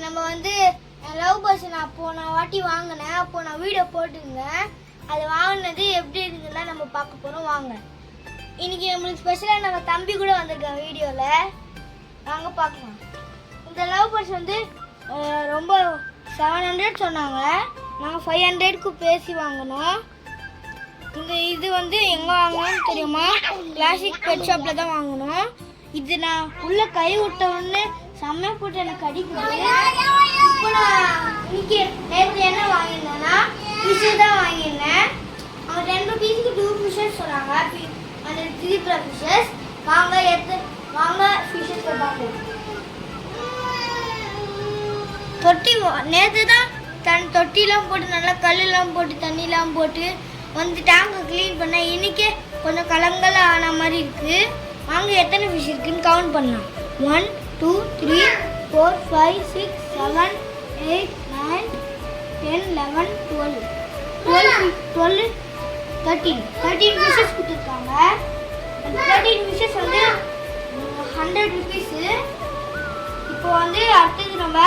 நம்ம வந்து love purse நான் போன வாட்டி வாங்கினேன். அப்போ நான் வீடியோ போட்டுருந்தேன். அது வாங்கினது எப்படி இருக்குன்னா நம்ம பார்க்க போகிறோம். வாங்க. இன்னைக்கு நம்மளுக்கு ஸ்பெஷலாக நம்ம தம்பி கூட வந்திருக்கேன் வீடியோவில். வாங்க பார்க்கலாம். இந்த லவ் பர்ஸ் வந்து ரொம்ப 700 சொன்னாங்க. நாங்கள் 500க்கு பேசி வாங்கினோம். இது வந்து எங்கே வாங்கினோன்னு தெரியுமா? கிளாசிக் பெட் ஷாப்பில் தான் வாங்கினோம். இது நான் உள்ள கை விட்ட உடனே செம்மையாக போட்டு எனக்கு அடிக்குது. இப்போ நான் இன்னைக்கு நேற்று என்ன வாங்கியிருந்தேன்னா ஃபிஷ்ஷு தான் வாங்கியிருந்தேன். அவங்க 10 ரூபீஸுக்கு 2 ஃபிஷ்ஷஸ் சொன்னாங்க. அந்த 3 ஃபிஷ்ஷஸ் வாங்க ஃபிஷ்ஷஸ் பார்க்கலாம். தொட்டி நேற்று தான் தொட்டிலாம் போட்டு நல்லா கல்லெல்லாம் போட்டு தண்ணிலாம் போட்டு வந்து டேங்கை க்ளீன் பண்ணேன். இன்றைக்கே கொஞ்சம் கலங்கலாம் ஆன மாதிரி இருக்குது. வாங்க எத்தனை ஃபிஷ் இருக்குன்னு கவுண்ட் பண்ணலாம். 1 2 3 4 5 6 7 8 9 10 11 12 13 ஃபிஷ்ஷஸ் கொடுத்துருக்காங்க. அந்த 13 ஃபிஷ்ஷஸ் வந்து 100 ருபீஸு. இப்போ வந்து அடுத்தது நம்ம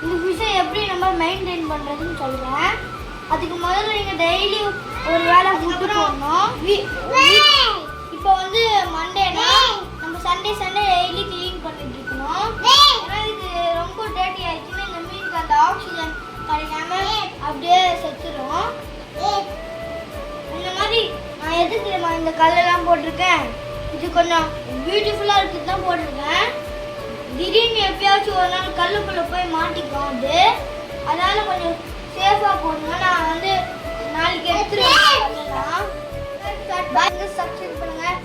இந்த ஃபிஷ்ஷை எப்படி நம்ம மெயின்டைன் பண்ணுறதுன்னு சொல்கிறேன். அதுக்கு முதல்ல நீங்கள் டெய்லி ஒரு வேளை ஃபுட்டு போடணும். இப்போ வந்து மண்டேனா நம்ம சண்டே டெய்லி க்ளீன் பண்ணிட்டு இருக்கணும். ஏன்னா இது ரொம்ப டேர்ட்டி ஆயிடுச்சுன்னா இந்த மீனுக்கு அந்த ஆக்சிஜன் கிடைக்காம அப்படியே செத்துடும். இந்த மாதிரி நான் எதுக்கு இந்த கல்லெல்லாம் போட்டிருக்கேன், இது கொஞ்சம் பியூட்டிஃபுல்லாக இருக்குது தான் போட்டிருக்கேன். திடீர்னு எப்பயாச்சும் ஒரு நாள் கல்லுக்குள்ளே போய் மாட்டிக்கும் அது. அதனால் கொஞ்சம் சேஃபாக போடணும். நான் வந்து நாளைக்கு எடுத்துருவேன். சப்ஸ்கிரைப் பண்ணுங்கள்.